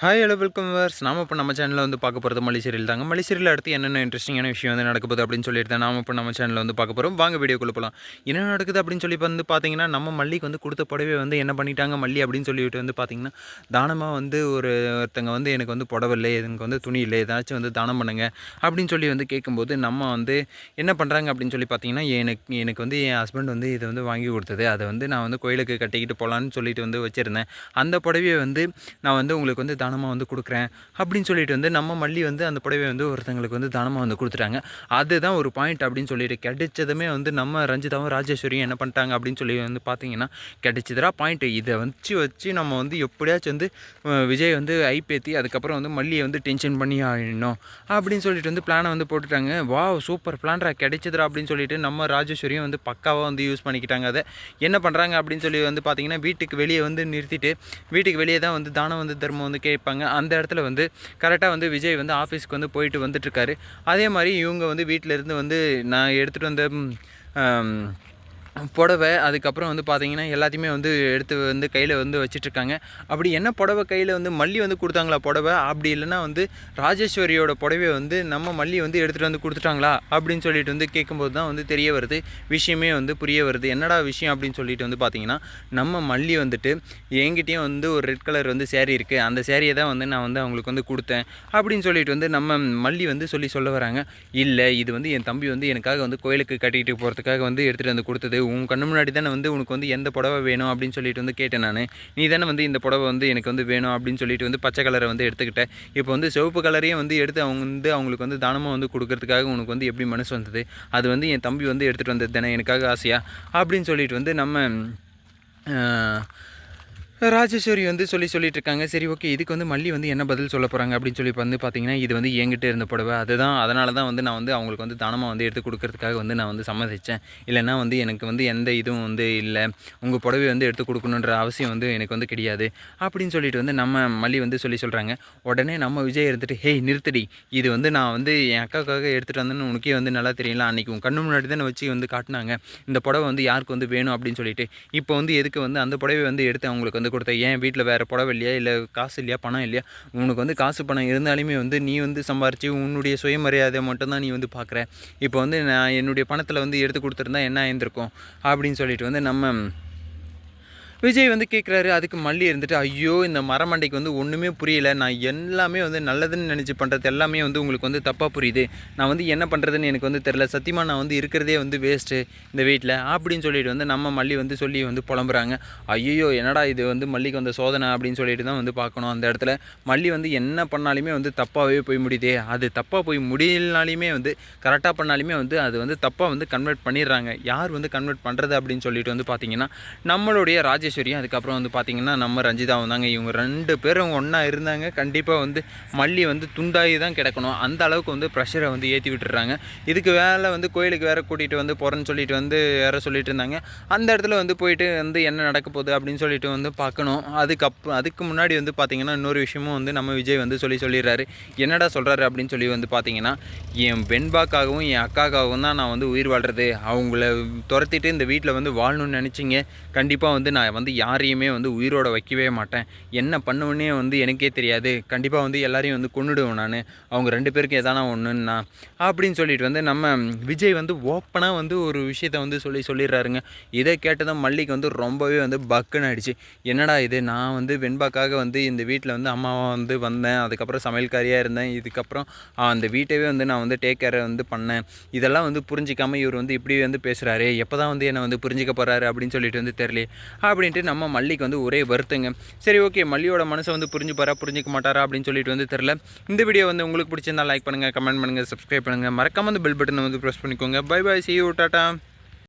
Hi hello welcome verse. நாம இப்போ நம்ம சேனலில் வந்து பார்க்க போகிறது மல்லி சீரியல் தாங்க. மல்லி சீரியல் அடுத்து என்னென்ன இன்ட்ரெஸ்டிங்கான விஷயம் வந்து நடக்க போகுது அப்படின்னு சொல்லிட்டு தான் நாம இப்போ நம்ம சேனலில் வந்து பார்க்க போகிறோம். வாங்க வீடியோக்குள்ள போகலாம். என்ன நடக்குது அப்படின்னு சொல்லி வந்து பார்த்தீங்கன்னா, நம்ம மல்லிக்கு வந்து கொடுத்த புடவை வந்து என்ன பண்ணிட்டாங்க மல்லி அப்படின்னு சொல்லிட்டு வந்து பார்த்தீங்கன்னா, தானமாக வந்து ஒருத்தங்க வந்து எனக்கு வந்து புடவை இல்லை, எனக்கு வந்து துணி இல்லை, ஏதாச்சும் வந்து தானம் பண்ணுங்க அப்படின்னு சொல்லி வந்து கேட்கும்போது, நம்ம வந்து என்ன பண்ணுறாங்க அப்படின்னு சொல்லி பார்த்தீங்கன்னா, எனக்கு வந்து என் ஹஸ்பண்ட் வந்து இதை வந்து வாங்கி கொடுத்தது, அதை வந்து நான் வந்து கோயிலுக்கு கட்டிக்கிட்டு போகலான்னு சொல்லிட்டு வந்து வச்சுருந்தேன். அந்த புடவையை வந்து நான் வந்து உங்களுக்கு வந்து தானமாக வந்து கொடுக்குறேன் அப்படின்னு சொல்லிட்டு வந்து நம்ம மல்லி வந்து அந்த புடவை வந்து ஒருத்தங்களுக்கு வந்து தானமாக வந்து கொடுத்துட்டாங்க. அதுதான் ஒரு பாயிண்ட் அப்படின்னு சொல்லிட்டு கிடைச்சதுமே வந்து நம்ம ரஞ்சிதாவும் ராஜேஸ்வரியும் என்ன பண்ணிட்டாங்க அப்படின்னு சொல்லி வந்து பார்த்தீங்கன்னா, கிடைச்சதுரா பாயிண்ட் இதை வச்சு நம்ம வந்து எப்படியாச்சும் வந்து விஜய் வந்து ஐப்பேற்றி அதுக்கப்புறம் வந்து மல்லியை வந்து டென்ஷன் பண்ணி ஆயிடணும் அப்படின்னு சொல்லிட்டு வந்து பிளானை வந்து போட்டுட்டாங்க. வாவ் சூப்பர் பிளான்ரா கிடைச்சதுரா அப்படின்னு சொல்லிட்டு நம்ம ராஜேஸ்வரியும் வந்து பக்காவாக வந்து யூஸ் பண்ணிக்கிட்டாங்க. அதை என்ன பண்ணுறாங்க அப்படின்னு சொல்லி வந்து பார்த்தீங்கன்னா, வீட்டுக்கு வெளியே வந்து நிறுத்திட்டு வீட்டுக்கு வெளியே தான் வந்து தானம் வந்து தர்மம் வந்து கேட்பாங்க. அந்த இடத்துல வந்து கரெக்டாக வந்து விஜய் வந்து ஆஃபீஸ்க்கு வந்து போயிட்டு வந்துட்டுருக்காரு. அதே மாதிரி இவங்க வந்து வீட்டிலேருந்து வந்து நான் எடுத்துகிட்டு வந்த புடவை அதுக்கப்புறம் வந்து பார்த்தீங்கன்னா எல்லாத்தையுமே வந்து எடுத்து வந்து கையில் வந்து வச்சிட்ருக்காங்க. அப்படி என்ன புடவை கையில் வந்து மல்லி வந்து கொடுத்தாங்களா புடவை, அப்படி இல்லைனா வந்து ராஜேஸ்வரியோட புடவையை வந்து நம்ம மல்லி வந்து எடுத்துகிட்டு வந்து கொடுத்துட்டாங்களா அப்படின்னு சொல்லிட்டு வந்து கேட்கும்போது தான் வந்து தெரிய வருது, விஷயமே வந்து புரிய வருது. என்னடா விஷயம் அப்படின்னு சொல்லிட்டு வந்து பார்த்தீங்கன்னா, நம்ம மல்லி வந்துட்டு என்கிட்டயும் வந்து ஒரு ரெட் கலர் வந்து சேரீ இருக்குது, அந்த சேரீயை தான் வந்து நான் வந்து அவங்களுக்கு வந்து கொடுத்தேன் அப்படின்னு சொல்லிட்டு வந்து நம்ம மல்லி வந்து சொல்ல வராங்க. இல்லை இது வந்து என் தம்பி வந்து எனக்காக வந்து கோயிலுக்கு கட்டிகிட்டு போகிறதுக்காக வந்து எடுத்துகிட்டு வந்து கொடுத்தது, உன் கண்ணு முன்னாடி தானே வந்து உனக்கு வந்து எந்த புடவை வேணும் அப்படின்னு சொல்லிட்டு வந்து கேட்டேன் நான். நீ தானே வந்து இந்த புடவை வந்து எனக்கு வந்து வேணும் அப்படின்னு சொல்லிட்டு வந்து பச்சை கலரை வந்து எடுத்துக்கிட்டேன். இப்போ வந்து சிவப்பு கலரையும் வந்து எடுத்து அவங்களுக்கு வந்து தானமாக வந்து கொடுக்கறதுக்காக உனக்கு வந்து எப்படி மனசு வந்தது, அது வந்து என் தம்பி வந்து எடுத்துகிட்டு வந்தது தானே எனக்காக ஆசையா அப்படின்னு சொல்லிட்டு வந்து நம்ம ராஜேஸ்வரி வந்து சொல்லிட்டு இருக்காங்க. சரி ஓகே, இதுக்கு வந்து மல்லி வந்து என்ன பதில் சொல்ல போகிறாங்க அப்படின்னு சொல்லி வந்து பார்த்தீங்கன்னா, இது வந்து என்கிட்ட இருந்த புடவை, அதுதான் அதனால தான் வந்து நான் வந்து அவங்களுக்கு வந்து தானமாக வந்து எடுத்து கொடுக்கறதுக்காக வந்து நான் வந்து சம்மதித்தேன். இல்லைனா வந்து எனக்கு வந்து எந்த இதுவும் வந்து இல்லை, உங்கள் புடவை வந்து எடுத்து கொடுக்கணுன்ற அவசியம் வந்து எனக்கு வந்து கிடையாது அப்படின்னு சொல்லிட்டு வந்து நம்ம மல்லி வந்து சொல்கிறாங்க. உடனே நம்ம விஜய் இருந்துட்டு, ஹேய் நிறுத்தடி, இது வந்து நான் வந்து என் அக்காவுக்காக எடுத்துகிட்டு வந்தேன்னு உனக்கே வந்து நல்லா தெரியல, அன்றைக்கி உன் கண்ணு முன்னாடி தானே வச்சு வந்து காட்டினாங்க இந்த புடவை வந்து யாருக்கு வந்து வேணும் அப்படின்னு சொல்லிட்டு, இப்போ வந்து எதுக்கு வந்து அந்த புடவை வந்து எடுத்து அவங்களுக்கு வந்து கொடுத்த, ஏன் வீட்டில் வேறு புடவை இல்லையா, இல்லை காசு இல்லையா, பணம் இல்லையா, உனக்கு வந்து காசு பணம் இருந்தாலுமே வந்து நீ வந்து சம்பாரித்து உன்னுடைய சுயமரியாதை மட்டும்தான் நீ வந்து பார்க்குற, இப்போ வந்து நான் என்னுடைய பணத்தில் வந்து எடுத்து கொடுத்துருந்தா என்ன ஆயிருந்திருக்கும் அப்படின்னு சொல்லிட்டு வந்து நம்ம விஜய் வந்து கேட்குறாரு. அதுக்கு மல்லி இருந்துட்டு, ஐயோ இந்த மரமண்டைக்கு வந்து ஒன்றுமே புரியல, நான் எல்லாமே வந்து நல்லதுன்னு நினச்சி பண்ணுறது எல்லாமே வந்து உங்களுக்கு வந்து தப்பாக புரியுது, நான் வந்து என்ன பண்ணுறதுன்னு எனக்கு வந்து தெரில, சத்தியமாக நான் வந்து இருக்கிறதே வந்து வேஸ்ட்டு இந்த வீட்டில் அப்படின்னு சொல்லிட்டு வந்து நம்ம மல்லி வந்து சொல்லி வந்து புலம்புறாங்க. ஐயோ என்னடா இது வந்து மல்லிக்கு வந்த சோதனை அப்படின்னு சொல்லிட்டு தான் வந்து பார்க்கணும். அந்த இடத்துல மல்லி வந்து என்ன பண்ணாலுமே வந்து தப்பாகவே போய் முடியுதே, அது தப்பாக போய் முடியலனாலுமே வந்து கரெக்டாக பண்ணாலுமே வந்து அது வந்து தப்பாக வந்து கன்வெர்ட் பண்ணிடுறாங்க. யார் வந்து கன்வெர்ட் பண்ணுறது அப்படின்னு சொல்லிட்டு வந்து பார்த்திங்கன்னா, நம்மளுடைய ராஜேஸ்வரியும் அதுக்கப்புறம் வந்து பார்த்திங்கன்னா நம்ம ரஞ்சிதாவும் தாங்க. இவங்க 2 பேரும் ஒன்றா இருந்தாங்க, கண்டிப்பாக வந்து மல்லி வந்து துண்டாகி தான் கிடக்கணும், அந்த அளவுக்கு வந்து ப்ரெஷரை வந்து ஏற்றி விட்டுறாங்க. இதுக்கு வேலை வந்து கோயிலுக்கு வேறு கூட்டிகிட்டு வந்து போகிறேன்னு சொல்லிட்டு வந்து வேறு சொல்லிட்டு இருந்தாங்க. அந்த இடத்துல வந்து போயிட்டு வந்து என்ன நடக்க போகுது அப்படின்னு சொல்லிட்டு வந்து பார்க்கணும். அதுக்கு முன்னாடி வந்து பார்த்திங்கன்னா இன்னொரு விஷயமும் வந்து நம்ம விஜய் வந்து சொல்லிடுறாரு. என்னடா சொல்கிறாரு அப்படின்னு சொல்லி வந்து பார்த்திங்கன்னா, என் வெண்பாக்காகவும் என் அக்காக்காகவும் தான் நான் வந்து உயிர் வாழ்கிறது, அவங்கள துரத்திட்டு இந்த வீட்டில் வந்து வாழணும்னு நினச்சிங்க, கண்டிப்பாக வந்து நான் வந்து யாரையுமே வந்து உயிரோட வைக்கவே மாட்டேன், என்ன பண்ணுவேன்னே வந்து எனக்கே தெரியாது, கண்டிப்பாக வந்து எல்லாரையும் வந்து கொன்னுடுவேன் நான், அவங்க 2 பேருக்கு எதானா ஒன்றுன்னா அப்படின்னு சொல்லிட்டு வந்து நம்ம விஜய் வந்து ஓப்பனாக வந்து ஒரு விஷயத்தை வந்து சொல்லிடுறாருங்க. இதை கேட்டதும் மல்லிக்கு வந்து ரொம்பவே வந்து பக்குன்னு ஆகிடுச்சு. என்னடா இது, நான் வந்து வெண்பாக்காக வந்து இந்த வீட்டில் வந்து அம்மாவாக வந்து வந்தேன், அதுக்கப்புறம் சமையல்காரியாக இருந்தேன், இதுக்கப்புறம் அந்த வீட்டவே வந்து நான் வந்து டேக் கேர் வந்து பண்ணேன், இதெல்லாம் வந்து புரிஞ்சிக்காமல் இவர் வந்து இப்படி வந்து பேசுகிறாரு, எப்போ தான் வந்து என்னை வந்து புரிஞ்சிக்க போகிறாரு அப்படின்னு சொல்லிட்டு வந்து தெரியல அப்படின்ட்டு நம்ம மல்லிக்கு வந்து ஒரே வருத்துங்க. சரி ஓகே, மல்லியோட மனசை வந்து புரிஞ்சிக்க மாட்டாரா அப்படின்னு சொல்லிட்டு வந்து தெரில. இந்த வீடியோ வந்து உங்களுக்கு பிடிச்சிருந்தா லைக் பண்ணுங்கள், கமெண்ட் பண்ணுங்கள், சப்ஸ்கிரைப் பண்ணுங்கள், மறக்காம அந்த பெல் பட்டனை வந்து ப்ரெஸ் பண்ணிக்கோங்க. Bye bye, see you, tata.